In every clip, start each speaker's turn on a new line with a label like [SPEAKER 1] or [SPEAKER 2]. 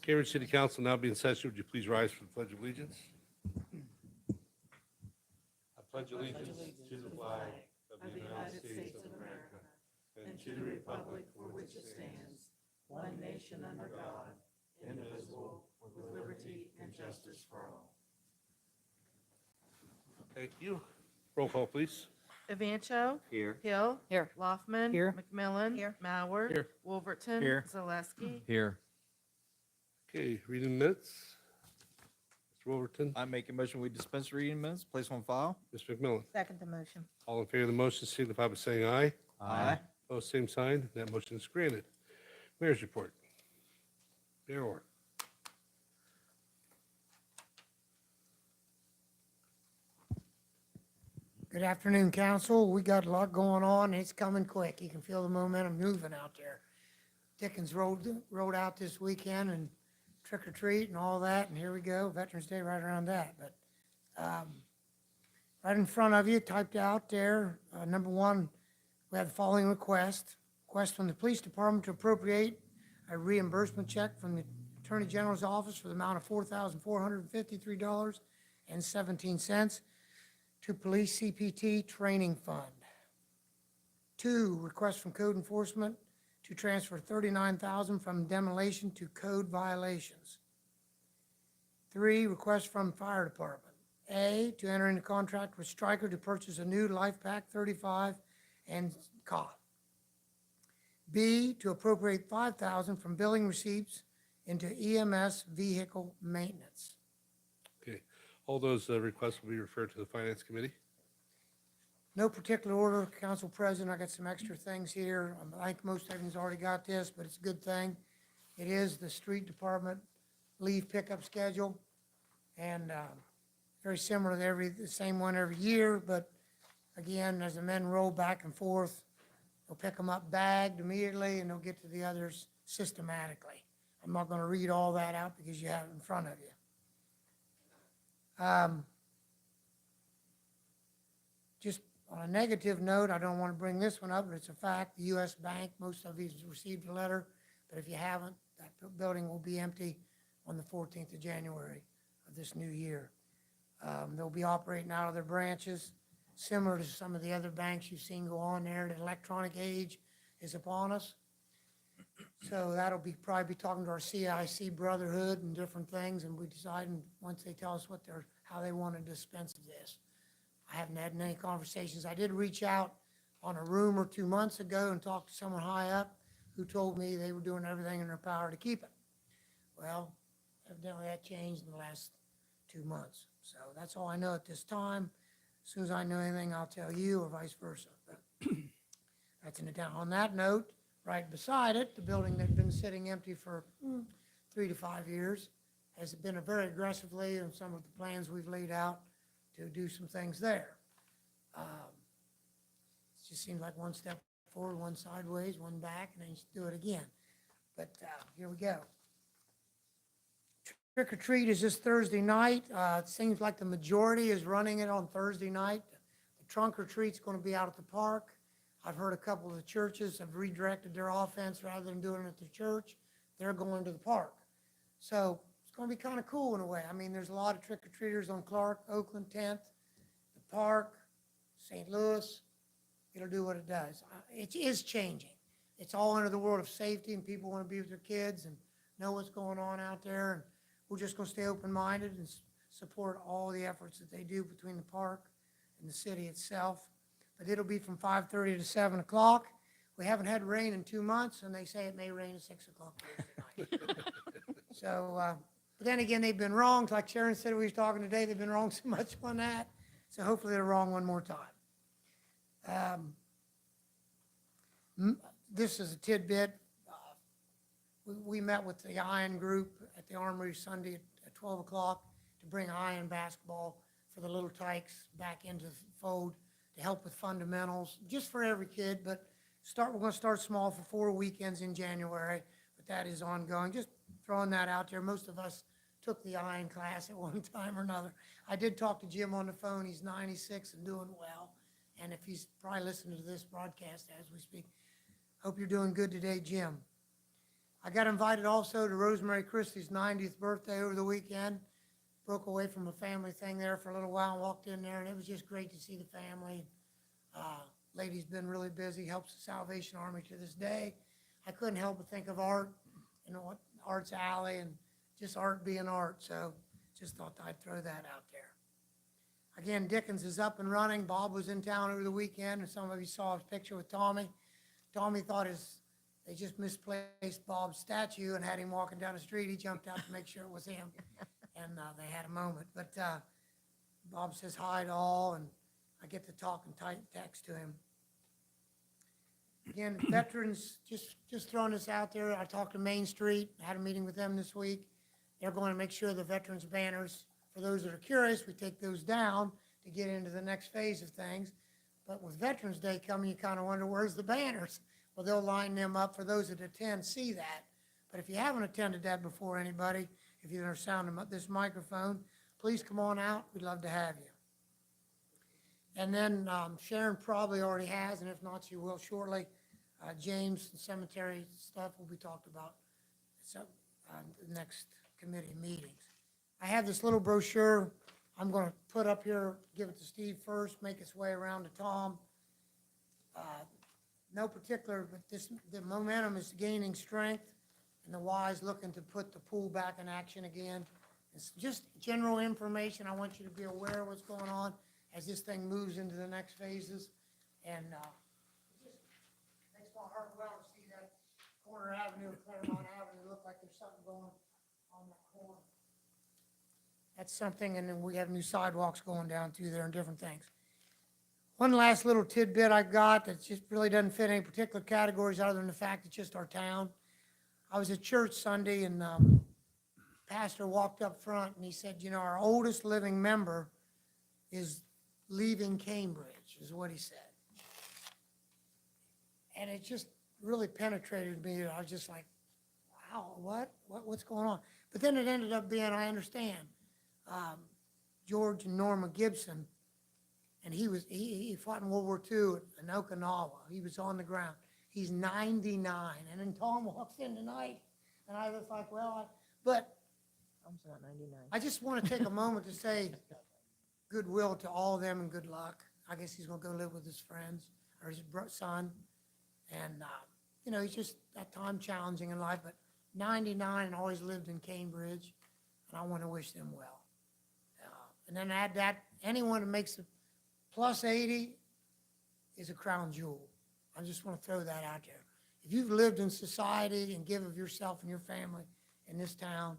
[SPEAKER 1] Cambridge City Council now be in session. Would you please rise for the Pledge of Allegiance? I pledge allegiance to the flag of the United States of America and to the republic for which it stands, one nation under God, indivisible, with liberty and justice for all. Thank you. Roll call, please.
[SPEAKER 2] Evancho.
[SPEAKER 3] Here.
[SPEAKER 2] Hill.
[SPEAKER 4] Here.
[SPEAKER 2] Loffman.
[SPEAKER 4] Here.
[SPEAKER 2] McMillan.
[SPEAKER 4] Here.
[SPEAKER 2] Mauer.
[SPEAKER 1] Here.
[SPEAKER 2] Wolverton.
[SPEAKER 3] Here.
[SPEAKER 2] Zaleski.
[SPEAKER 3] Here.
[SPEAKER 1] Okay, reading minutes. Mr. Wolverton,
[SPEAKER 3] I make a motion, we dispense reading minutes, place on file.
[SPEAKER 1] Mr. McMillan.
[SPEAKER 4] Second the motion.
[SPEAKER 1] All in favor of the motion signify by saying aye.
[SPEAKER 3] Aye.
[SPEAKER 1] Opposed, same sign. That motion is granted. Mayor's report. Mayor Orr.
[SPEAKER 5] Good afternoon, council. We got a lot going on. It's coming quick. You can feel the momentum moving out there. Dickens rolled out this weekend and trick or treat and all that, and here we go, Veterans Day right around that. But right in front of you, typed out there, number one, we have the following request. Request from the police department to appropriate a reimbursement check from the Attorney General's office for the amount of $4,453.17 to Police CPT Training Fund. Two, request from Code Enforcement to transfer $39,000 from demolition to code violations. Three, request from Fire Department. A, to enter into contract with Stryker to purchase a new Life Pack 35 and cot. B, to appropriate $5,000 from billing receipts into EMS vehicle maintenance.
[SPEAKER 1] Okay, all those requests will be referred to the Finance Committee.
[SPEAKER 5] No particular order, Council President. I got some extra things here. I think most everyone's already got this, but it's a good thing. It is the street department leave pickup schedule. And very similar to the same one every year, but again, as the men roll back and forth, they'll pick them up bagged immediately and they'll get to the others systematically. I'm not gonna read all that out because you have it in front of you. Just on a negative note, I don't want to bring this one up, but it's a fact, the U.S. Bank, most of you have received a letter, but if you haven't, that building will be empty on the 14th of January of this new year. They'll be operating out of their branches, similar to some of the other banks you've seen go on there. The electronic age is upon us. So that'll be, probably be talking to our CIC brotherhood and different things, and we decide, once they tell us how they want to dispense of this. I haven't had many conversations. I did reach out on a rumor 2 months ago and talk to someone high up who told me they were doing everything in their power to keep it. Well, evidently that changed in the last 2 months. So that's all I know at this time. As soon as I know anything, I'll tell you, or vice versa. But that's in the town. On that note, right beside it, the building that's been sitting empty for 3 to 5 years has been very aggressively in some of the plans we've laid out to do some things there. It just seems like one step forward, one sideways, one back, and then you do it again. But here we go. Trick or treat is this Thursday night. It seems like the majority is running it on Thursday night. The trunk or treat's going to be out at the park. I've heard a couple of the churches have redirected their offense rather than doing it at the church. They're going to the park. So it's going to be kind of cool in a way. I mean, there's a lot of trick-or-treaters on Clark, Oakland, 10th, the park, St. Louis. It'll do what it does. It is changing. It's all under the world of safety, and people want to be with their kids and know what's going on out there. And we're just going to stay open-minded and support all the efforts that they do between the park and the city itself. But it'll be from 5:30 to 7 o'clock. We haven't had rain in 2 months, and they say it may rain at 6 o'clock Thursday night. So, but then again, they've been wrong. Like Sharon said, we was talking today, they've been wrong so much on that. So hopefully they're wrong one more time. This is a tidbit. We met with the Iron Group at the Armory Sunday at 12 o'clock to bring Iron basketball for the little tykes back into the fold to help with fundamentals, just for every kid. But we're going to start small for 4 weekends in January, but that is ongoing. Just throwing that out there. Most of us took the Iron class at one time or another. I did talk to Jim on the phone. He's 96 and doing well. And if he's probably listening to this broadcast as we speak, hope you're doing good today, Jim. I got invited also to Rosemary Christie's 90th birthday over the weekend. Broke away from a family thing there for a little while and walked in there, and it was just great to see the family. Lady's been really busy, helps the Salvation Army to this day. I couldn't help but think of Art, what Art's Alley and just art being art, so just thought I'd throw that out there. Again, Dickens is up and running. Bob was in town over the weekend, and some of you saw his picture with Tommy. Tommy thought they just misplaced Bob's statue and had him walking down the street. He jumped out to make sure it was him, and they had a moment. But Bob says hi to all, and I get to talk and text to him. Again, veterans, just throwing this out there. I talked to Main Street, had a meeting with them this week. They're going to make sure the veterans banners, for those that are curious, we take those down to get into the next phase of things. But with Veterans Day coming, you kind of wonder, where's the banners? Well, they'll line them up for those that attend, see that. But if you haven't attended that before, anybody, if you're sounding this microphone, please come on out. We'd love to have you. And then Sharon probably already has, and if not, she will shortly. James and cemetery stuff will be talked about at the next committee meetings. I have this little brochure I'm going to put up here, give it to Steve first, make its way around to Tom. No particular, but the momentum is gaining strength, and the Y is looking to put the pool back in action again. It's just general information. I want you to be aware of what's going on as this thing moves into the next phases. And it just makes my heart well to see that corner avenue, Claremont Avenue, look like there's something going on that corner. That's something, and then we have new sidewalks going down through there and different things. One last little tidbit I got that just really doesn't fit any particular categories other than the fact it's just our town. I was at church Sunday, and pastor walked up front and he said, you know, our oldest living member is leaving Cambridge, is what he said. And it just really penetrated me. I was just like, wow, what's going on? But then it ended up being, I understand, George and Norma Gibson, and he fought in World War II in Okinawa. He was on the ground. He's 99, and then Tom walks in tonight, and I was like, well, but
[SPEAKER 2] Tom's not 99.
[SPEAKER 5] I just want to take a moment to say goodwill to all of them and good luck. I guess he's going to go live with his friends or his son, and you know, he's just that time challenging in life, but 99 and always lived in Cambridge, and I want to wish them well. And then add that, anyone who makes a plus 80 is a crown jewel. I just want to throw that out there. If you've lived in society and give of yourself and your family in this town,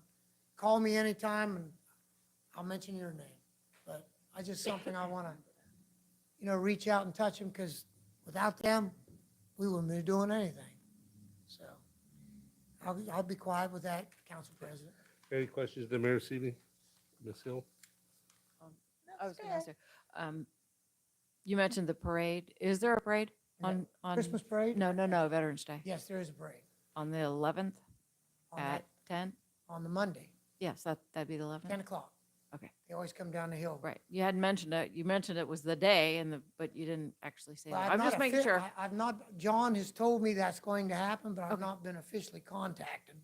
[SPEAKER 5] call me anytime and I'll mention your name. But I just something I want to, you know, reach out and touch them, because without them, we wouldn't be doing anything. So I'll be quiet with that, Council President.
[SPEAKER 1] Any questions to Mayor Seavey? Ms. Hill?
[SPEAKER 2] I was going to ask you, you mentioned the parade. Is there a parade on?
[SPEAKER 5] Christmas parade?
[SPEAKER 2] No, Veterans Day.
[SPEAKER 5] Yes, there is a parade.
[SPEAKER 2] On the 11th
[SPEAKER 5] On
[SPEAKER 2] at 10?
[SPEAKER 5] on the Monday,
[SPEAKER 2] Yes, that'd be the 11th.
[SPEAKER 5] 10 o'clock.
[SPEAKER 2] Okay,
[SPEAKER 5] They always come down the hill.
[SPEAKER 2] right. You hadn't mentioned it. You mentioned it was the day but you didn't actually say
[SPEAKER 5] Well,
[SPEAKER 2] that.
[SPEAKER 5] I've
[SPEAKER 2] I'm
[SPEAKER 5] not
[SPEAKER 2] just making sure.
[SPEAKER 5] I've not, John has told me that's going to happen, but I've
[SPEAKER 2] Okay.
[SPEAKER 5] not been officially contacted.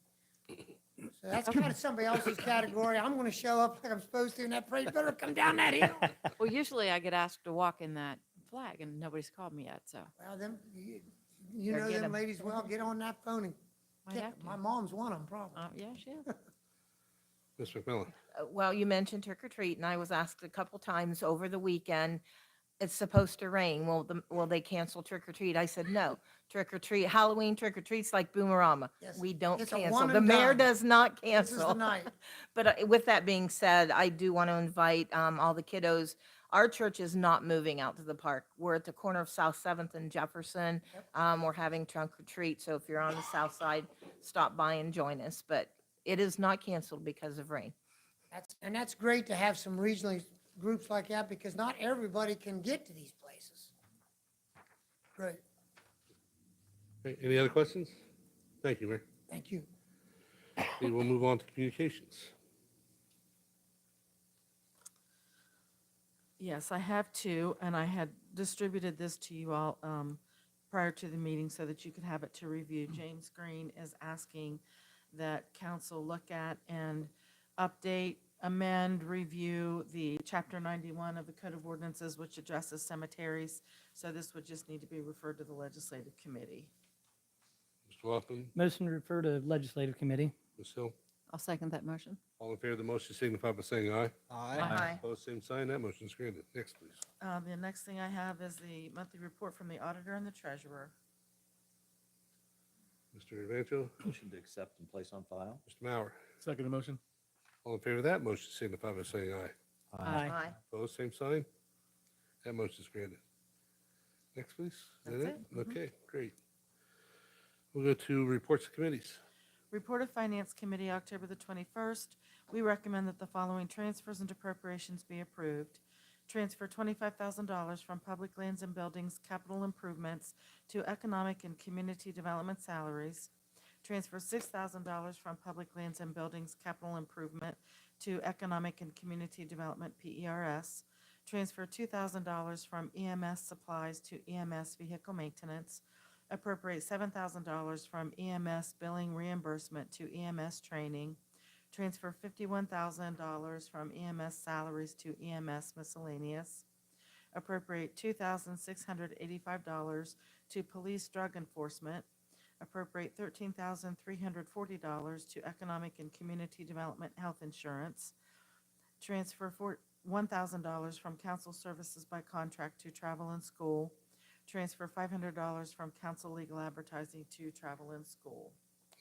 [SPEAKER 5] So that's kind of somebody else's category. I'm going to show up like I'm supposed to, and that parade better come down that hill.
[SPEAKER 2] Well, usually I get asked to walk in that flag and nobody's called me yet, so.
[SPEAKER 5] Well, you
[SPEAKER 2] Better
[SPEAKER 5] know
[SPEAKER 2] get
[SPEAKER 5] them
[SPEAKER 2] 'em.
[SPEAKER 5] ladies well, get on that phone and
[SPEAKER 2] Might
[SPEAKER 5] kick
[SPEAKER 2] have
[SPEAKER 5] it.
[SPEAKER 2] to.
[SPEAKER 5] My mom's one of them, probably.
[SPEAKER 2] Yeah, she is.
[SPEAKER 1] Ms. McMillan?
[SPEAKER 4] Well, you mentioned trick or treat, and I was asked a couple times over the weekend, it's supposed to rain. Will they cancel trick or treat? I said, no. Trick or treat, Halloween trick or treats like Boomerama.
[SPEAKER 5] Yes,
[SPEAKER 4] We don't
[SPEAKER 5] it's a
[SPEAKER 4] cancel.
[SPEAKER 5] one
[SPEAKER 4] The
[SPEAKER 5] and
[SPEAKER 4] mayor
[SPEAKER 5] done.
[SPEAKER 4] does not
[SPEAKER 5] This is the
[SPEAKER 4] cancel.
[SPEAKER 5] night.
[SPEAKER 4] But with that being said, I do want to invite all the kiddos. Our church is not moving out to the park. We're at the corner of South 7th and Jefferson. We're having trunk or treat, so if you're on the south side, stop by and join us. But it is not canceled because of rain.
[SPEAKER 5] That's great to have some regional groups like that, because not everybody can get to these places. Great,
[SPEAKER 1] Okay, any other questions? Thank you, Mayor.
[SPEAKER 5] thank you.
[SPEAKER 1] We will move on to communications.
[SPEAKER 6] Yes, I have two, and I had distributed this to you all prior to the meeting so that you could have it to review. James Green is asking that council look at and update, amend, review the Chapter 91 of the Code of Ordinances, which addresses cemeteries. So this would just need to be referred to the legislative committee.
[SPEAKER 1] Mr. Hoffman,
[SPEAKER 7] Motion to refer to legislative committee.
[SPEAKER 1] Ms. Hill,
[SPEAKER 2] I'll second that motion.
[SPEAKER 1] all in favor of the motion signify by saying aye.
[SPEAKER 4] Aye.
[SPEAKER 1] Opposed, same sign. That motion's granted. Next, please.
[SPEAKER 6] The next thing I have is the monthly report from the auditor and the treasurer.
[SPEAKER 1] Mr. Evancho,
[SPEAKER 8] Motion to accept and place on file.
[SPEAKER 1] Mr. Mauer,
[SPEAKER 7] Second motion.
[SPEAKER 1] all in favor of that motion signify by saying aye.
[SPEAKER 4] Aye.
[SPEAKER 1] Opposed, same sign. That motion's granted. Next, please. Is that
[SPEAKER 6] That's it. Mhm.
[SPEAKER 1] Okay, great. We'll go to reports of committees.
[SPEAKER 6] Report of Finance Committee, October the 21st. We recommend that the following transfers and appropriations be approved. Transfer $25,000 from Public Lands and Buildings Capital Improvements to Economic and Community Development Salaries. Transfer $6,000 from Public Lands and Buildings Capital Improvement to Economic and Community Development, PERS. Transfer $2,000 from EMS Supplies to EMS Vehicle Maintenance. Appropriate $7,000 from EMS Billing Reimbursement to EMS Training. Transfer $51,000 from EMS Salaries to EMS Miscellaneous. Appropriate $2,685 to Police Drug Enforcement. Appropriate $13,340 to Economic and Community Development Health Insurance. Transfer $1,000 from Council Services by Contract to Travel and School. Transfer $500 from Council Legal Advertising to Travel and School.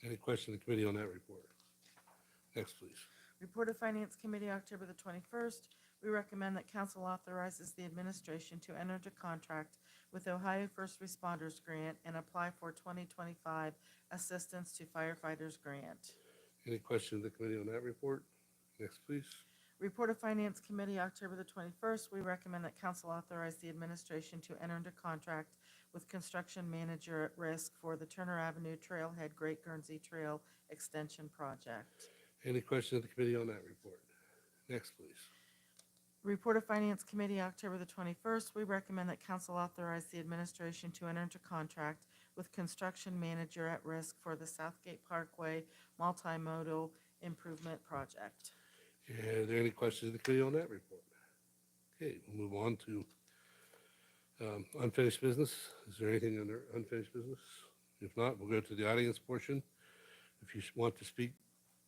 [SPEAKER 1] Any question in the committee on that report? Next, please.
[SPEAKER 6] Report of Finance Committee, October the 21st. We recommend that council authorizes the administration to enter into contract with Ohio First Responders Grant and apply for 2025 Assistance to Firefighters Grant.
[SPEAKER 1] Any question in the committee on that report? Next, please.
[SPEAKER 6] Report of Finance Committee, October the 21st. We recommend that council authorize the administration to enter into contract with construction manager at risk for the Turner Avenue Trailhead Great Guernsey Trail Extension Project.
[SPEAKER 1] Any question in the committee on that report? Next, please.
[SPEAKER 6] Report of Finance Committee, October the 21st. We recommend that council authorize the administration to enter into contract with construction manager at risk for the Southgate Parkway Multimodal Improvement Project.
[SPEAKER 1] Are there any questions in the committee on that report? Okay, we'll move on to unfinished business. Is there anything under unfinished business? If not, we'll go to the audience portion. If you want to speak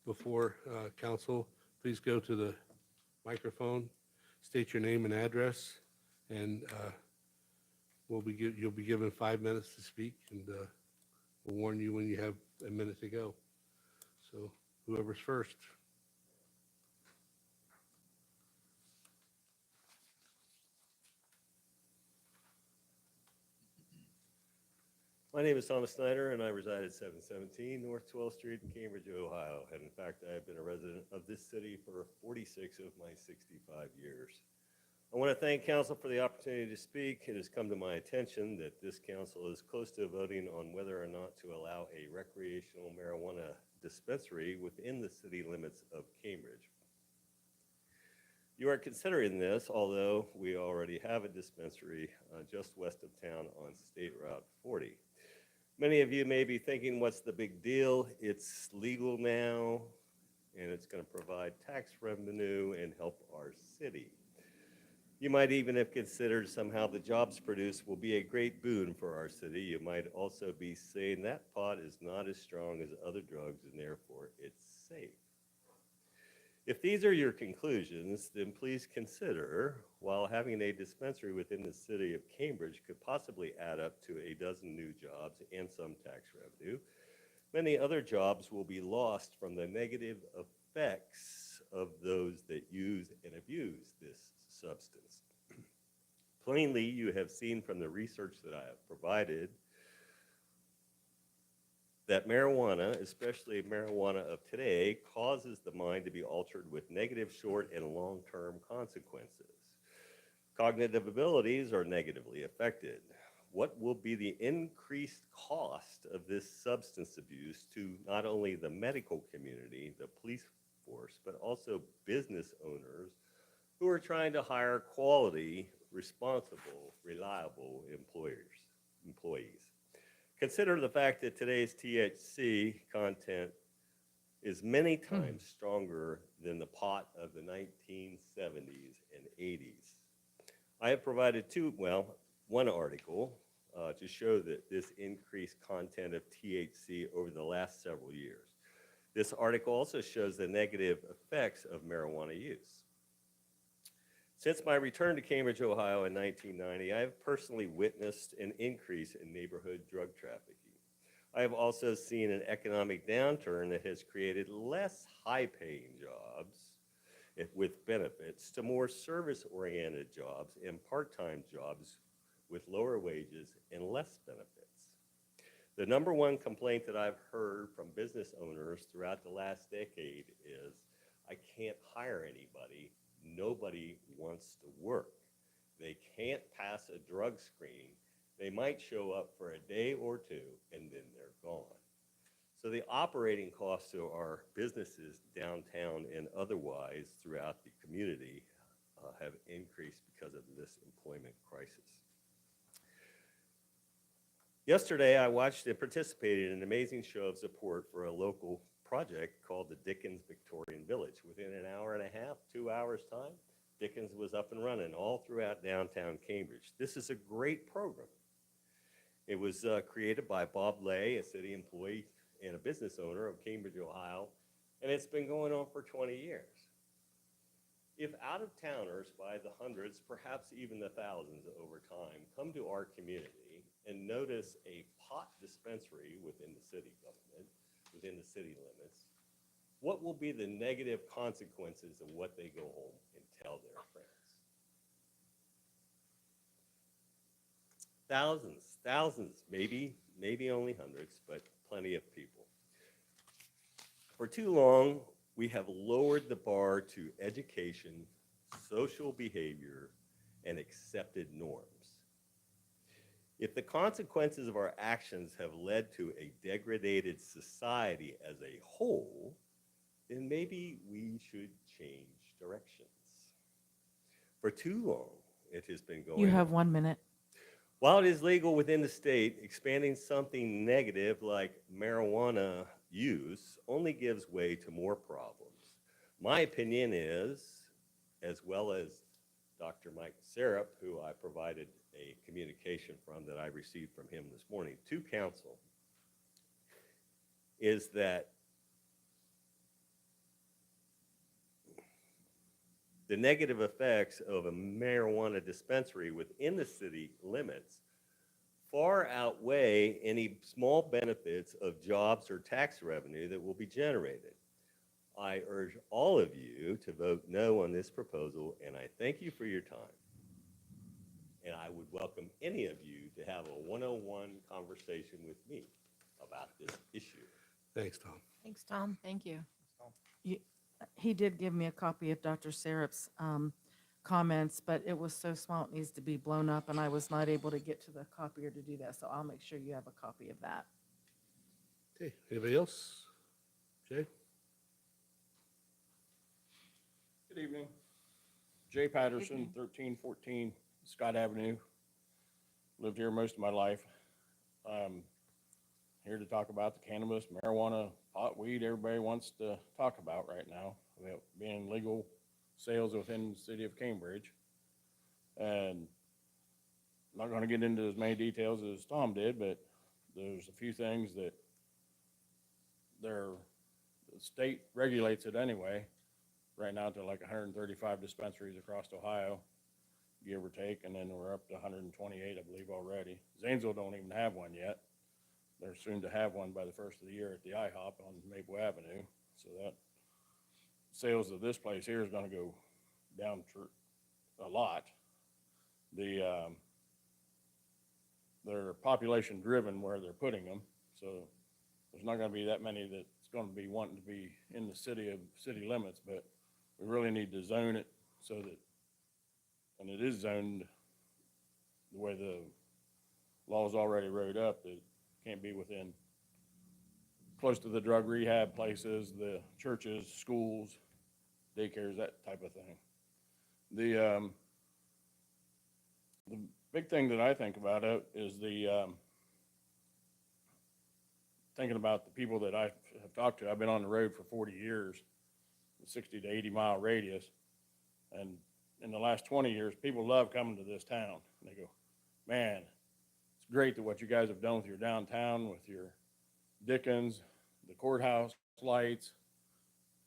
[SPEAKER 1] before council, please go to the microphone, state your name and address, and you'll be given 5 minutes to speak, and we'll warn you when you have a minute to go. So whoever's first.
[SPEAKER 9] My name is Thomas Snyder, and I reside at 717 North 12th Street in Cambridge, Ohio. And in fact, I have been a resident of this city for 46 of my 65 years. I want to thank council for the opportunity to speak. It has come to my attention that this council is close to voting on whether or not to allow a recreational marijuana dispensary within the city limits of Cambridge. You are considering this, although we already have a dispensary just west of town on State Route 40. Many of you may be thinking, what's the big deal? It's legal now, and it's going to provide tax revenue and help our city. You might even have considered somehow the jobs produced will be a great boon for our city. You might also be saying that pot is not as strong as other drugs, and therefore it's safe. If these are your conclusions, then please consider, while having a dispensary within the city of Cambridge could possibly add up to a dozen new jobs and some tax revenue, many other jobs will be lost from the negative effects of those that use and abuse this substance. Plainly, you have seen from the research that I have provided that marijuana, especially marijuana of today, causes the mind to be altered with negative short and long-term consequences. Cognitive abilities are negatively affected. What will be the increased cost of this substance abuse to not only the medical community, the police force, but also business owners who are trying to hire quality, responsible, reliable employees? Consider the fact that today's THC content is many times stronger than the pot of the 1970s and 80s. I have provided one article to show that this increased content of THC over the last several years. This article also shows the negative effects of marijuana use. Since my return to Cambridge, Ohio in 1990, I have personally witnessed an increase in neighborhood drug trafficking. I have also seen an economic downturn that has created less high-paying jobs with benefits to more service-oriented jobs and part-time jobs with lower wages and less benefits. The number one complaint that I've heard from business owners throughout the last decade is, I can't hire anybody. Nobody wants to work. They can't pass a drug screen. They might show up for a day or two and then they're gone. So the operating costs of our businesses downtown and otherwise throughout the community have increased because of this employment crisis. Yesterday, I watched and participated in an amazing show of support for a local project called the Dickens Victorian Village. Within an hour and a half, 2 hours time, Dickens was up and running all throughout downtown Cambridge. This is a great program. It was created by Bob Lay, a city employee and a business owner of Cambridge, Ohio, and it's been going on for 20 years. If out-of-towners by the hundreds, perhaps even the thousands over time, come to our community and notice a pot dispensary within the city government, within the city limits, what will be the negative consequences of what they go home and tell their friends? Thousands, maybe only hundreds, but plenty of people. For too long, we have lowered the bar to education, social behavior, and accepted norms. If the consequences of our actions have led to a degraded society as a whole, then maybe we should change directions. For too long, it has been going
[SPEAKER 6] You have
[SPEAKER 9] on.
[SPEAKER 6] 1 minute.
[SPEAKER 9] While it is legal within the state, expanding something negative like marijuana use only gives way to more problems. My opinion is, as well as Dr. Mike Sarup, who I provided a communication from that I received from him this morning to council, is that the negative effects of a marijuana dispensary within the city limits far outweigh any small benefits of jobs or tax revenue that will be generated. I urge all of you to vote no on this proposal, and I thank you for your time. And I would welcome any of you to have a one-on-one conversation with me about this issue.
[SPEAKER 1] Thanks, Tom.
[SPEAKER 4] Thanks, Tom.
[SPEAKER 2] Thank you.
[SPEAKER 6] He did give me a copy of Dr. Sarup's comments, but it was so small it needs to be blown up, and I was not able to get to the copier to do that, so I'll make sure you have a copy of that.
[SPEAKER 1] Okay, anybody else? Jay?
[SPEAKER 10] Good evening. Jay Patterson, 1314 Scott Avenue. Lived here most of my life. Here to talk about the cannabis, marijuana, pot, weed everybody wants to talk about right now, about being legal sales within the city of Cambridge. And I'm not going to get into as many details as Tom did, but there's a few things that the state regulates it anyway. Right now to like 135 dispensaries across Ohio, give or take, and then we're up to 128, I believe, already. Zanesville don't even have one yet. They're soon to have one by the first of the year at the IHOP on Maple Avenue. So that sales of this place here is going to go down a lot. They're population driven where they're putting them, so there's not going to be that many that's going to be wanting to be in the city limits, but we really need to zone it so that, and it is zoned the way the law's already wrote up, that it can't be within, close to the drug rehab places, the churches, schools, daycares, that type of thing. The big thing that I think about it is the thinking about the people that I have talked to. I've been on the road for 40 years, 60 to 80-mile radius. And in the last 20 years, people love coming to this town. They go, man, it's great that what you guys have done with your downtown, with your Dickens, the courthouse lights.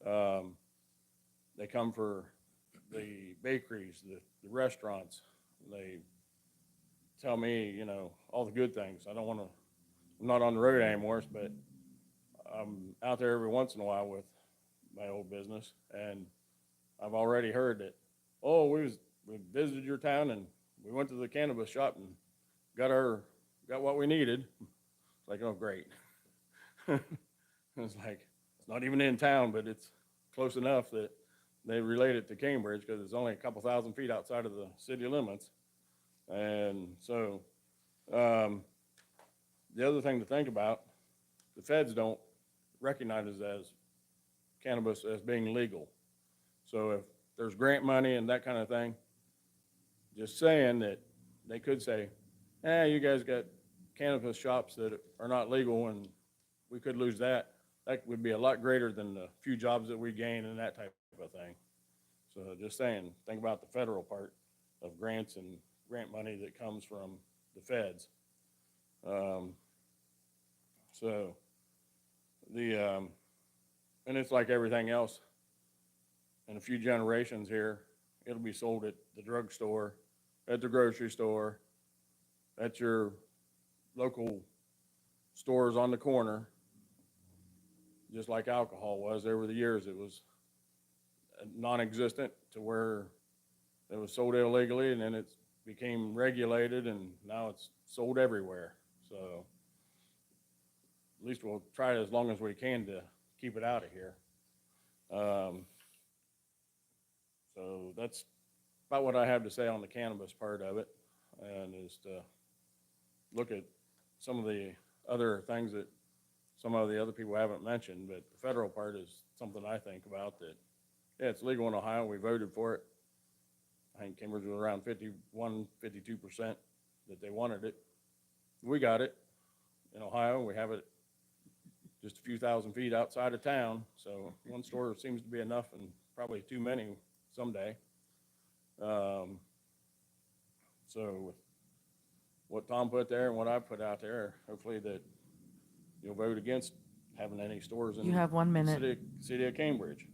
[SPEAKER 10] They come for the bakeries, the restaurants. They tell me, you know, all the good things. I don't want to, I'm not on the road anymore, but I'm out there every once in a while with my old business. And I've already heard that, oh, we visited your town and we went to the cannabis shop and got what we needed. It's like, oh, great. It's like, it's not even in town, but it's close enough that they relate it to Cambridge because it's only a couple thousand feet outside of the city limits. And so, the other thing to think about, the feds don't recognize it as cannabis as being legal. So if there's grant money and that kind of thing, just saying that they could say, you guys got cannabis shops that are not legal and we could lose that. That would be a lot greater than the few jobs that we gain and that type of thing. So just saying, think about the federal part of grants and grant money that comes from the feds. And it's like everything else. In a few generations here, it'll be sold at the drugstore, at the grocery store, at your local stores on the corner, just like alcohol was. Over the years, it was non-existent to where it was sold illegally, and then it became regulated, and now it's sold everywhere. So at least we'll try as long as we can to keep it out of here. So that's about what I have to say on the cannabis part of it, and is to look at some of the other things that some of the other people haven't mentioned, but the federal part is something I think about that, yeah, it's legal in Ohio. We voted for it. I think Cambridge was around 51, 52% that they wanted it. We got it in Ohio. We have it just a few thousand feet outside of town. So one store seems to be enough and probably too many someday. So with what Tom put there and what I put out there, hopefully that you'll vote against having any stores in
[SPEAKER 6] You have 1 minute.
[SPEAKER 10] the city of Cambridge.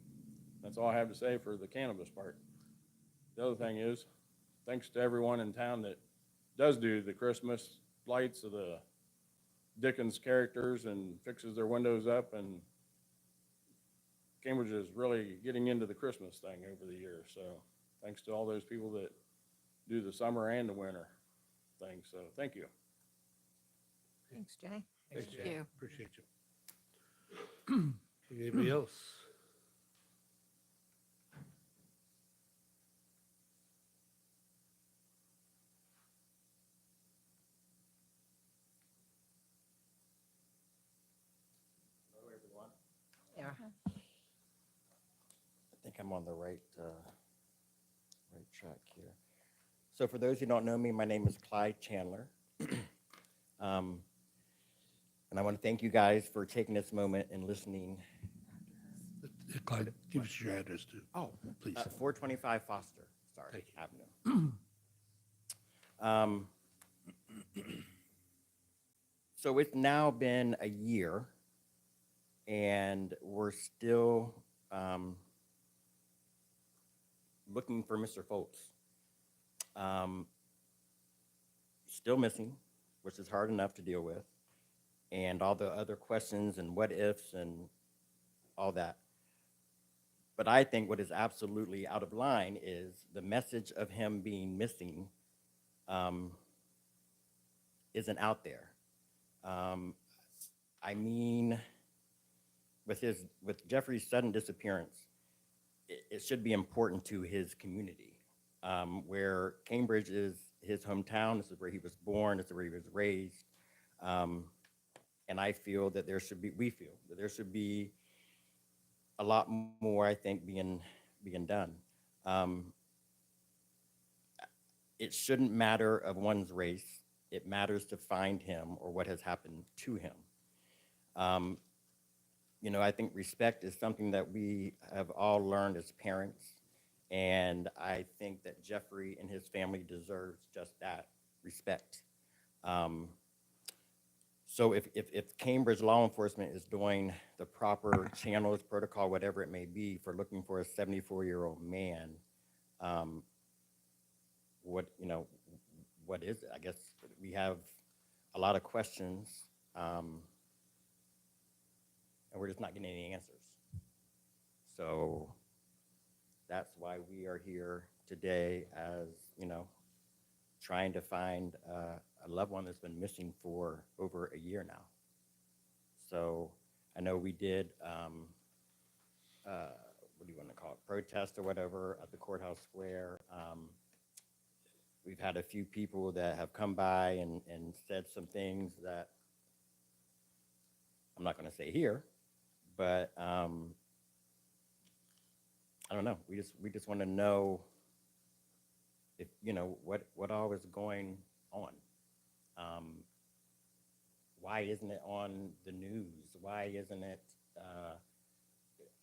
[SPEAKER 10] That's all I have to say for the cannabis part. The other thing is, thanks to everyone in town that does do the Christmas lights of the Dickens characters and fixes their windows up, and Cambridge is really getting into the Christmas thing over the years. So thanks to all those people that do the summer and the winter thing. So thank you.
[SPEAKER 4] Thanks, Jay.
[SPEAKER 2] Thank you.
[SPEAKER 1] Appreciate you. Anybody else?
[SPEAKER 4] Yeah.
[SPEAKER 11] I think I'm on the right track here. So for those who don't know me, my name is Clyde Chandler. And I want to thank you guys for taking this moment and listening.
[SPEAKER 1] Clyde, give us your address too.
[SPEAKER 11] Oh,
[SPEAKER 1] please.
[SPEAKER 11] 425 Foster, sorry,
[SPEAKER 1] Thank
[SPEAKER 11] Avenue. So it's now been a year, and we're still looking for Mr. Foltz. Still missing, which is hard enough to deal with, and all the other questions and what ifs and all that. But I think what is absolutely out of line is the message of him being missing isn't out there. I mean, with Jeffrey's sudden disappearance, it should be important to his community, where Cambridge is his hometown. This is where he was born. This is where he was raised. And I feel that we feel that there should be a lot more, I think, being done. It shouldn't matter of one's race. It matters to find him or what has happened to him. You know, I think respect is something that we have all learned as parents. And I think that Jeffrey and his family deserves just that, respect. So if Cambridge law enforcement is doing the proper channels, protocol, whatever it may be, for looking for a 74-year-old man, what, you know, what is it? I guess we have a lot of questions, and we're just not getting any answers. So that's why we are here today as, you know, trying to find a loved one that's been missing for over a year now. So I know we did, what do you want to call it, protest or whatever at the courthouse square. We've had a few people that have come by and said some things that I'm not going to say here, but I don't know. We just want to know if, you know, what all is going on. Why isn't it on the news? Why isn't it?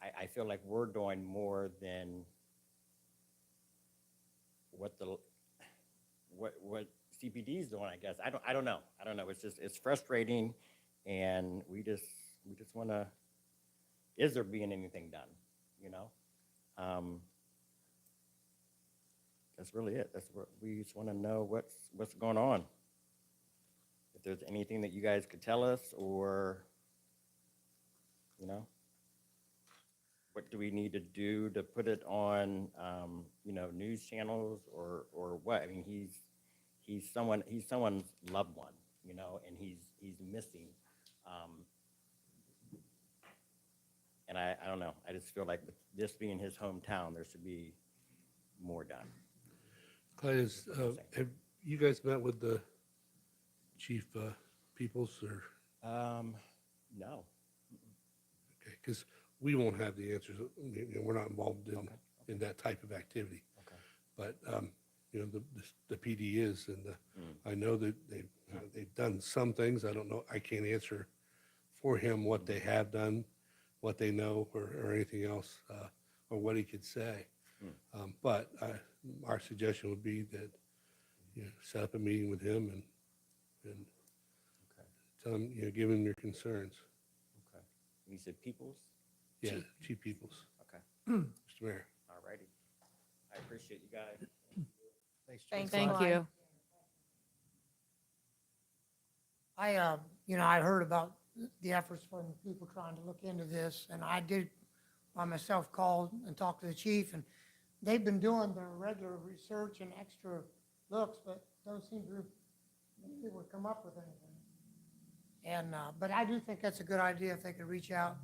[SPEAKER 11] I feel like we're doing more than what CPD is doing. I guess I don't know. It's frustrating, and we just want to. Is there being anything done? You know. That's really it. That's what we just want to know what's going on. If there's anything that you guys could tell us, or, you know, what do we need to do to put it on, you know, news channels or what? I mean, he's someone's loved one, you know, and he's missing. And I don't know. I just feel like with this being his hometown, there should be more done.
[SPEAKER 1] Clyde, have you guys met with the Chief Peoples or?
[SPEAKER 11] No.
[SPEAKER 1] Okay, because we won't have the answers. You know, we're not involved in that type of activity.
[SPEAKER 11] Okay.
[SPEAKER 1] But you know, the PD is, and I know that they've done some things. I don't know. I can't answer for him what they have done, what they know, or anything else, or what he could say. But our suggestion would be that, you know, set up a meeting with him and
[SPEAKER 11] Okay.
[SPEAKER 1] tell him, you know, give him your concerns.
[SPEAKER 11] Okay. You said Peoples?
[SPEAKER 1] Yeah, Chief Peoples,
[SPEAKER 11] Okay.
[SPEAKER 1] Mr. Mayor.
[SPEAKER 11] All righty. I appreciate you guys.
[SPEAKER 4] Thanks,
[SPEAKER 2] Thank
[SPEAKER 4] Clyde.
[SPEAKER 2] you.
[SPEAKER 5] You know, I heard about the efforts from people trying to look into this, and I did, by myself, call and talk to the chief, and they've been doing their regular research and extra looks, but don't seem to be able to come up with anything. And, but I do think that's a good idea if they could reach out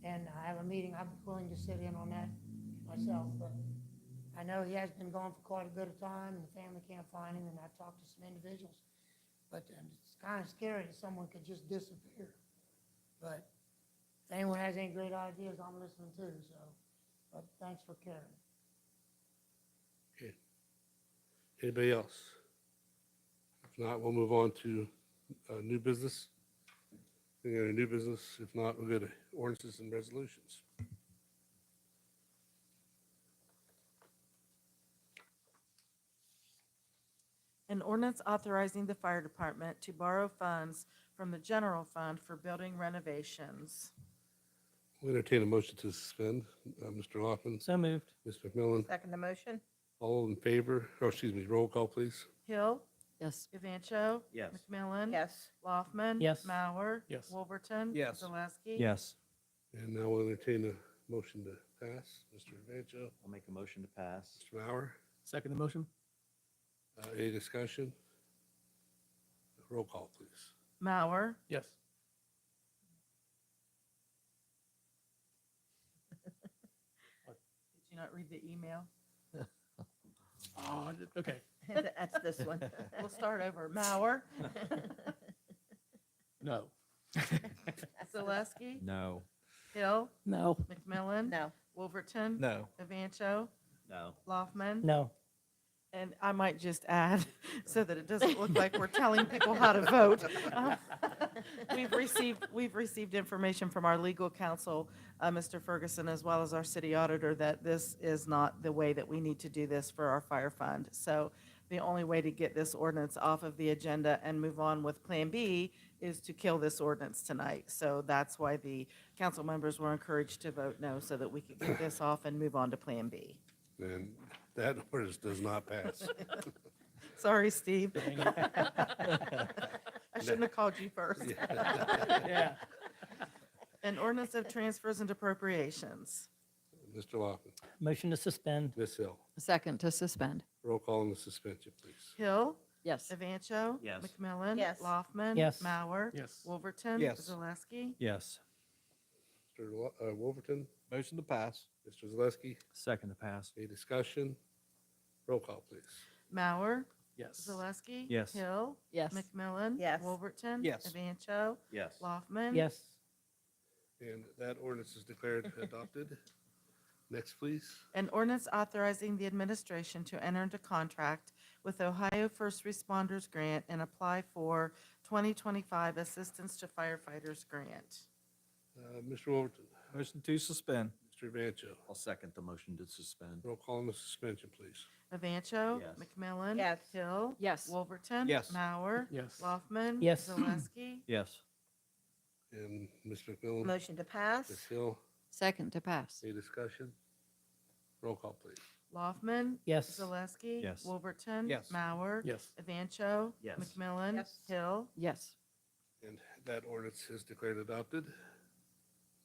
[SPEAKER 5] and have a meeting. I'm willing to sit in on that myself, but I know he has been gone for quite a bit of time, and the family can't find him, and I've talked to some individuals. But it's kind of scary that someone could just disappear. But if anyone has any great ideas, I'm listening too, so, but thanks for caring.
[SPEAKER 1] Okay. Anybody else? If not, we'll move on to new business. Any other new business? If not, we'll go to ordinances and resolutions.
[SPEAKER 6] An ordinance authorizing the fire department to borrow funds from the general fund for building renovations.
[SPEAKER 1] We'll entertain a motion to suspend. Mr. Loughlin,
[SPEAKER 7] So moved.
[SPEAKER 1] Ms. McMillan,
[SPEAKER 4] Second the motion?
[SPEAKER 1] all in favor? Oh, excuse me, roll call, please.
[SPEAKER 6] Hill,
[SPEAKER 2] Yes.
[SPEAKER 6] Evancho.
[SPEAKER 8] Yes.
[SPEAKER 6] McMillan.
[SPEAKER 4] Yes.
[SPEAKER 6] Laufman.
[SPEAKER 7] Yes.
[SPEAKER 6] Mauer.
[SPEAKER 7] Yes.
[SPEAKER 6] Wolverton.
[SPEAKER 3] Yes.
[SPEAKER 6] Zaleski.
[SPEAKER 8] Yes.
[SPEAKER 1] And now we'll entertain a motion to pass. Mr. Vancho,
[SPEAKER 8] I'll make a motion to pass.
[SPEAKER 1] Mr. Mauer,
[SPEAKER 7] Second the motion?
[SPEAKER 1] any discussion? Roll call, please.
[SPEAKER 6] Mauer.
[SPEAKER 7] Yes.
[SPEAKER 6] Did you not read the email?
[SPEAKER 7] Oh, okay.
[SPEAKER 4] That's this one.
[SPEAKER 6] We'll start over. Mauer.
[SPEAKER 7] No.
[SPEAKER 6] Zaleski.
[SPEAKER 8] No.
[SPEAKER 6] Hill.
[SPEAKER 7] No.
[SPEAKER 6] McMillan.
[SPEAKER 4] No.
[SPEAKER 6] Wolverton.
[SPEAKER 3] No.
[SPEAKER 6] Evancho.
[SPEAKER 8] No.
[SPEAKER 6] Laufman.
[SPEAKER 7] No.
[SPEAKER 6] And I might just add, so that it doesn't look like we're telling people how to vote. We've received information from our legal counsel, Mr. Ferguson, as well as our city auditor, that this is not the way that we need to do this for our fire fund. So the only way to get this ordinance off of the agenda and move on with Plan B is to kill this ordinance tonight. So that's why the council members were encouraged to vote no, so that we could get this off and move on to Plan B.
[SPEAKER 1] And that ordinance does not pass.
[SPEAKER 6] Sorry, Steve. I shouldn't have called you first.
[SPEAKER 7] Yeah.
[SPEAKER 6] An ordinance of transfers and appropriations.
[SPEAKER 1] Mr. Loughlin,
[SPEAKER 7] Motion to suspend.
[SPEAKER 1] Ms. Hill,
[SPEAKER 2] Second to suspend.
[SPEAKER 1] roll call on the suspension, please.
[SPEAKER 6] Hill.
[SPEAKER 2] Yes.
[SPEAKER 6] Evancho.
[SPEAKER 8] Yes.
[SPEAKER 6] McMillan.
[SPEAKER 4] Yes.
[SPEAKER 6] Loffman.
[SPEAKER 7] Yes.
[SPEAKER 6] Mauer.
[SPEAKER 7] Yes.
[SPEAKER 6] Wolverton.
[SPEAKER 3] Yes.
[SPEAKER 6] Zaleski.
[SPEAKER 8] Yes.
[SPEAKER 1] Mr. Wolverton,
[SPEAKER 3] Motion to pass.
[SPEAKER 1] Mr. Zaleski,
[SPEAKER 8] Second to pass.
[SPEAKER 1] any discussion? Roll call, please.
[SPEAKER 6] Mauer.
[SPEAKER 7] Yes.
[SPEAKER 6] Zaleski.
[SPEAKER 8] Yes.
[SPEAKER 6] Hill.
[SPEAKER 2] Yes.
[SPEAKER 6] McMillan.
[SPEAKER 4] Yes.
[SPEAKER 6] Wolverton.
[SPEAKER 3] Yes.
[SPEAKER 6] Evancho.
[SPEAKER 8] Yes.
[SPEAKER 6] Loffman.
[SPEAKER 7] Yes.
[SPEAKER 1] And that ordinance is declared adopted. Next, please.
[SPEAKER 6] An ordinance authorizing the administration to enter into contract with Ohio First Responders Grant and apply for 2025 Assistance to Firefighters Grant.
[SPEAKER 1] Mr. Wolverton,
[SPEAKER 3] Motion to suspend.
[SPEAKER 1] Mr. Evancho,
[SPEAKER 8] I'll second the motion to suspend.
[SPEAKER 1] roll call on the suspension, please.
[SPEAKER 6] Evancho.
[SPEAKER 8] Yes.
[SPEAKER 6] McMillan.
[SPEAKER 4] Yes.
[SPEAKER 6] Hill.
[SPEAKER 2] Yes.
[SPEAKER 6] Wolverton.
[SPEAKER 3] Yes.
[SPEAKER 6] Mauer.
[SPEAKER 7] Yes.
[SPEAKER 6] Loffman.
[SPEAKER 7] Yes.
[SPEAKER 6] Zaleski.
[SPEAKER 8] Yes.
[SPEAKER 1] And Mr. McMillan,
[SPEAKER 4] Motion to pass?
[SPEAKER 1] Ms. Hill,
[SPEAKER 2] Second to pass.
[SPEAKER 1] any discussion? Roll call, please.
[SPEAKER 6] Loffman.
[SPEAKER 7] Yes.
[SPEAKER 6] Zaleski.
[SPEAKER 8] Yes.
[SPEAKER 6] Wolverton.
[SPEAKER 3] Yes.
[SPEAKER 6] Mauer.
[SPEAKER 7] Yes.
[SPEAKER 6] Evancho.
[SPEAKER 8] Yes.
[SPEAKER 6] McMillan.
[SPEAKER 4] Yes.
[SPEAKER 6] Hill.
[SPEAKER 2] Yes.
[SPEAKER 1] And that ordinance is declared adopted.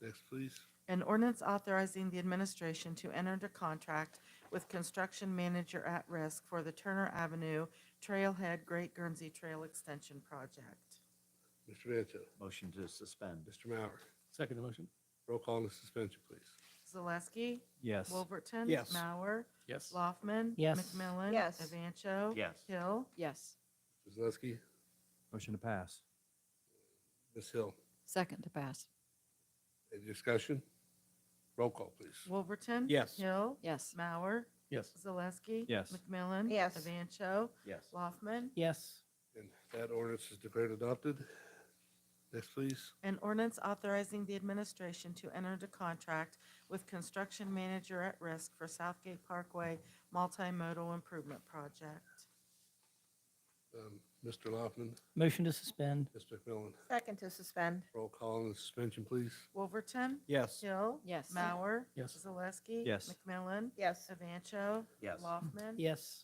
[SPEAKER 1] Next, please.
[SPEAKER 6] An ordinance authorizing the administration to enter into contract with construction manager at risk for the Turner Avenue Trailhead Great Guernsey Trail Extension Project.
[SPEAKER 1] Mr. Evancho,
[SPEAKER 8] Motion to suspend.
[SPEAKER 1] Mr. Mauer,
[SPEAKER 7] Second motion.
[SPEAKER 1] roll call on the suspension, please.
[SPEAKER 6] Zaleski.
[SPEAKER 8] Yes.
[SPEAKER 6] Wolverton.
[SPEAKER 3] Yes.
[SPEAKER 6] Mauer.
[SPEAKER 7] Yes.
[SPEAKER 6] Loffman.
[SPEAKER 7] Yes.
[SPEAKER 6] McMillan.
[SPEAKER 4] Yes.
[SPEAKER 6] Evancho.
[SPEAKER 8] Yes.
[SPEAKER 6] Hill.
[SPEAKER 2] Yes.
[SPEAKER 1] Mr. Zaleski,
[SPEAKER 8] Motion to pass.
[SPEAKER 1] Ms. Hill,
[SPEAKER 2] Second to pass.
[SPEAKER 1] any discussion? Roll call, please.
[SPEAKER 6] Wolverton.
[SPEAKER 3] Yes.
[SPEAKER 6] Hill.
[SPEAKER 2] Yes.
[SPEAKER 6] Mauer.
[SPEAKER 7] Yes.
[SPEAKER 6] Zaleski.
[SPEAKER 8] Yes.
[SPEAKER 6] McMillan.
[SPEAKER 4] Yes.
[SPEAKER 6] Evancho.
[SPEAKER 8] Yes.
[SPEAKER 6] Loffman.
[SPEAKER 7] Yes.
[SPEAKER 1] And that ordinance is declared adopted. Next, please.
[SPEAKER 6] An ordinance authorizing the administration to enter into contract with construction manager at risk for Southgate Parkway Multimodal Improvement Project.
[SPEAKER 1] Mr. Loughlin,
[SPEAKER 7] Motion to suspend.
[SPEAKER 1] Mr. McMillan,
[SPEAKER 4] Second to suspend?
[SPEAKER 1] roll call on the suspension, please.
[SPEAKER 6] Wolverton.
[SPEAKER 3] Yes.
[SPEAKER 6] Hill.
[SPEAKER 2] Yes.
[SPEAKER 6] Mauer.
[SPEAKER 7] Yes.
[SPEAKER 6] Zaleski.
[SPEAKER 8] Yes.
[SPEAKER 6] McMillan.
[SPEAKER 4] Yes.
[SPEAKER 6] Evancho.
[SPEAKER 8] Yes.
[SPEAKER 6] Loffman.
[SPEAKER 7] Yes.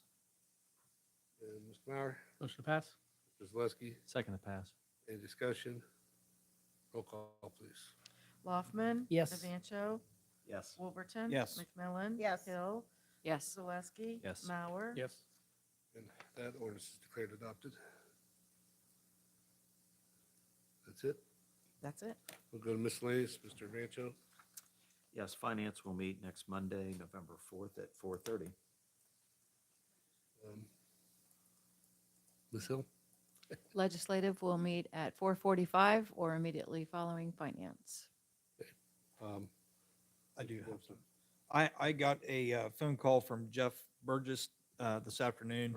[SPEAKER 1] And Mr. Mauer,
[SPEAKER 7] Motion to pass.
[SPEAKER 1] Mr. Zaleski,
[SPEAKER 8] Second to pass.
[SPEAKER 1] any discussion? Roll call, please.
[SPEAKER 6] Loffman.
[SPEAKER 7] Yes.
[SPEAKER 6] Evancho.
[SPEAKER 8] Yes.
[SPEAKER 6] Wolverton.
[SPEAKER 3] Yes.
[SPEAKER 6] McMillan.
[SPEAKER 4] Yes.
[SPEAKER 6] Hill.
[SPEAKER 2] Yes.
[SPEAKER 6] Zaleski.
[SPEAKER 8] Yes.
[SPEAKER 6] Mauer.
[SPEAKER 7] Yes.
[SPEAKER 1] And that ordinance is declared adopted. That's it.
[SPEAKER 6] That's it.
[SPEAKER 1] We'll go to miscellaneous. Mr. Rancho,
[SPEAKER 8] Yes, finance will meet next Monday, November 4th at 4:30.
[SPEAKER 1] Ms. Hill,
[SPEAKER 2] Legislative will meet at 4:45 or immediately following finance.
[SPEAKER 3] I do have some. I got a phone call from Jeff Burgess this afternoon.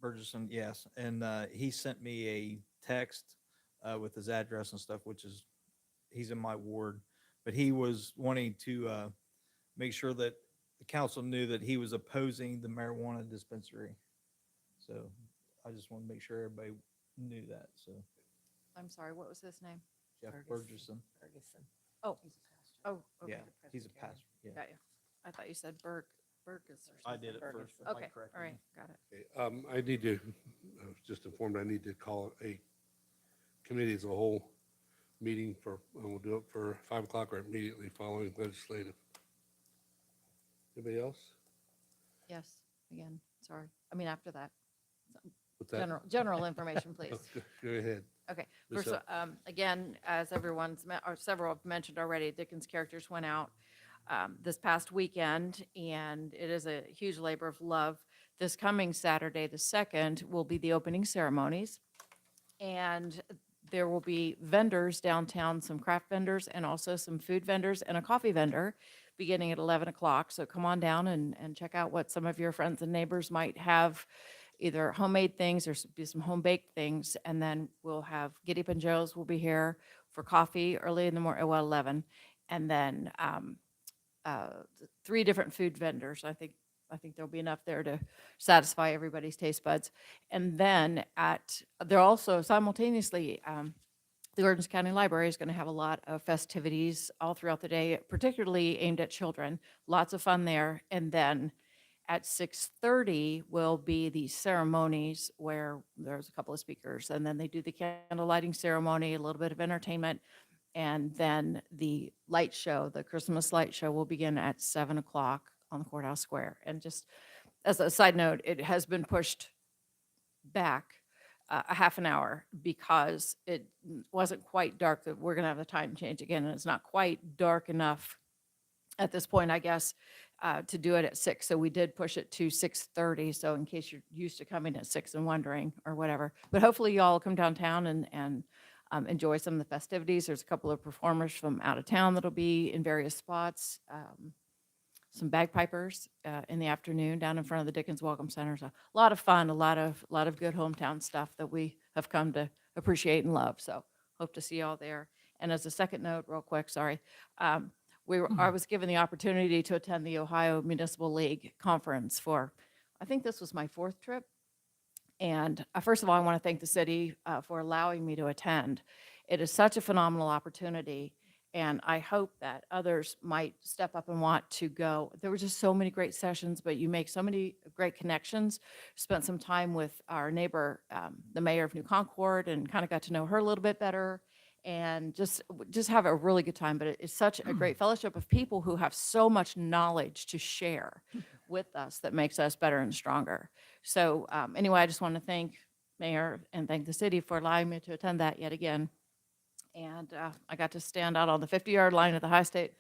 [SPEAKER 3] Burgesson, yes. And he sent me a text with his address and stuff, which is, he's in my ward. But he was wanting to make sure that the council knew that he was opposing the marijuana dispensary. So I just want to make sure everybody knew that, so.
[SPEAKER 2] I'm sorry, what was his name?
[SPEAKER 3] Jeff
[SPEAKER 2] Ferguson.
[SPEAKER 3] Burgesson.
[SPEAKER 2] Oh. Oh, okay.
[SPEAKER 3] Yeah, he's a pastor, yeah.
[SPEAKER 2] Got you. I thought you said Burgess or
[SPEAKER 3] I
[SPEAKER 2] something.
[SPEAKER 3] did it first. but Mike
[SPEAKER 2] Okay,
[SPEAKER 3] corrected
[SPEAKER 2] all
[SPEAKER 3] me.
[SPEAKER 2] right, got it.
[SPEAKER 1] okay, I need to, I was just informed I need to call a committee as a whole meeting for, and we'll do it for 5 o'clock or immediately following legislative. Anybody else?
[SPEAKER 2] Yes, again, sorry. I mean, after that.
[SPEAKER 1] What's that?
[SPEAKER 2] General information, please.
[SPEAKER 1] Go ahead.
[SPEAKER 2] Okay,
[SPEAKER 1] Ms.
[SPEAKER 2] first, again, as or several have mentioned already, Dickens Characters went out this past weekend, and it is a huge labor of love. This coming Saturday, the 2nd, will be the opening ceremonies, and there will be vendors downtown, some craft vendors, and also some food vendors and a coffee vendor beginning at 11 o'clock. So come on down and check out what some of your friends and neighbors might have, either homemade things or be some home baked things. And then we'll have Giddy Up and Joe's will be here for coffee early in the morning, well, 11. And then 3 different food vendors. I think there'll be enough there to satisfy everybody's taste buds. And then they're also simultaneously, the Orange County Library is going to have a lot of festivities all throughout the day, particularly aimed at children. Lots of fun there. And then at 6:30 will be the ceremonies where there's a couple of speakers, and then they do the candle lighting ceremony, a little bit of entertainment, and then the light show, the Christmas light show, will begin at 7 o'clock on the courthouse square. And just as a side note, it has been pushed back a half an hour because it wasn't quite dark. That we're going to have the time change again, and it's not quite dark enough at this point, I guess, to do it at 6. So we did push it to 6:30. So in case you're used to coming at 6 and wondering or whatever, but hopefully y'all come downtown and enjoy some of the festivities. There's a couple of performers from out of town that'll be in various spots. Some bagpipers in the afternoon down in front of the Dickens Welcome Center. So a lot of fun, a lot of good hometown stuff that we have come to appreciate and love. So hope to see y'all there. And as a second note, real quick, sorry, I was given the opportunity to attend the Ohio Municipal League Conference for, I think this was my 4th trip. And first of all, I want to thank the city for allowing me to attend. It is such a phenomenal opportunity, and I hope that others might step up and want to go. There were just so many great sessions, but you make so many great connections. Spent some time with our neighbor, the mayor of New Concord, and kind of got to know her a little bit better, and just have a really good time. But it's such a great fellowship of people who have so much knowledge to share with us that makes us better and stronger. So anyway, I just want to thank Mayor and thank the city for allowing me to attend that yet again. And I got to stand out on the 50-yard line at the High State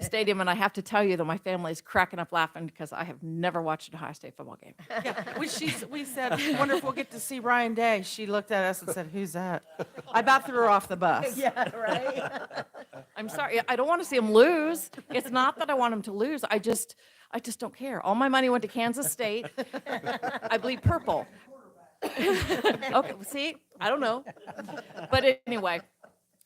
[SPEAKER 2] Stadium, and I have to tell you that my family is cracking up laughing because I have never watched a High State football game.
[SPEAKER 6] Yeah, we said, wonder if we'll get to see Ryan Day. She looked at us and said, "Who's that?" I about threw her off the bus.
[SPEAKER 4] Yeah, right?
[SPEAKER 2] I'm sorry, I don't want to see them lose. It's not that I want them to lose. I just don't care. All my money went to Kansas State. I bleed purple. Okay, see, I don't know. But anyway,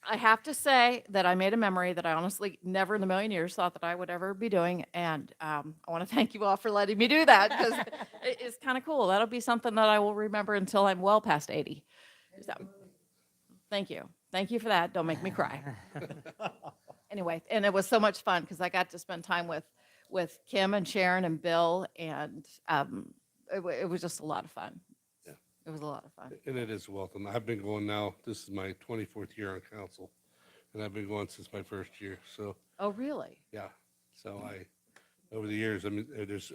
[SPEAKER 2] I have to say that I made a memory that I honestly never in a million years thought that I would ever be doing. And I want to thank you all for letting me do that because it's kind of cool. That'll be something that I will remember until I'm well past 80. So, thank you. Thank you for that. Don't make me cry. Anyway, and it was so much fun because I got to spend time with Kim and Sharon and Bill, and it was just a lot of fun.
[SPEAKER 1] Yeah.
[SPEAKER 2] It was a lot of fun.
[SPEAKER 1] And it is welcome. I've been going now, this is my 24th year on council, and I've been going since my first year. So,
[SPEAKER 2] Oh, really?
[SPEAKER 1] yeah. So over the years, I mean, there's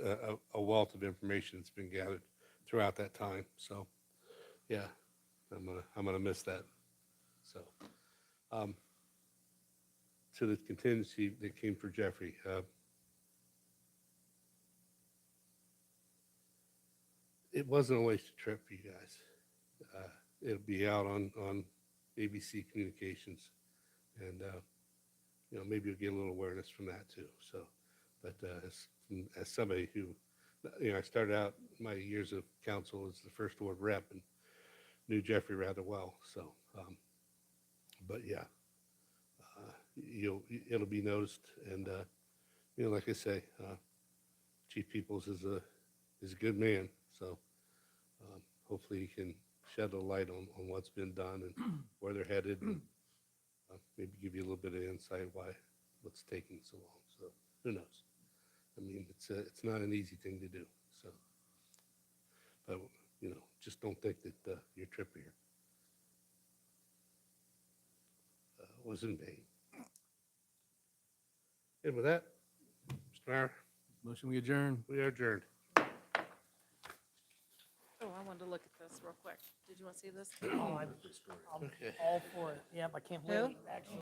[SPEAKER 1] a wealth of information that's been gathered throughout that time. So, yeah, I'm gonna miss that. So, to the contingency that came for Jeffrey, it wasn't a wasted trip for you guys. It'll be out on ABC Communications, and maybe you'll get a little awareness from that too. So, but as somebody who, I started out my years of council as the first ward rep and knew Jeffrey rather well. So, but yeah, it'll be noticed, and like I say, Chief Peoples is a good man. So hopefully he can shed a light on what's been done and where they're headed, and maybe give you a little bit of insight what's taking so long. So who knows? I mean, it's not an easy thing to do. So, but just don't think that your trip here was in vain. And with that, Mr. Mayor,
[SPEAKER 7] Motion we adjourn.
[SPEAKER 1] we are adjourned.
[SPEAKER 2] Oh, I wanted to look at this real quick. Did you want to see this?
[SPEAKER 7] Oh, I'm all for it. Yep, I can't
[SPEAKER 4] Who?
[SPEAKER 7] wait, actually.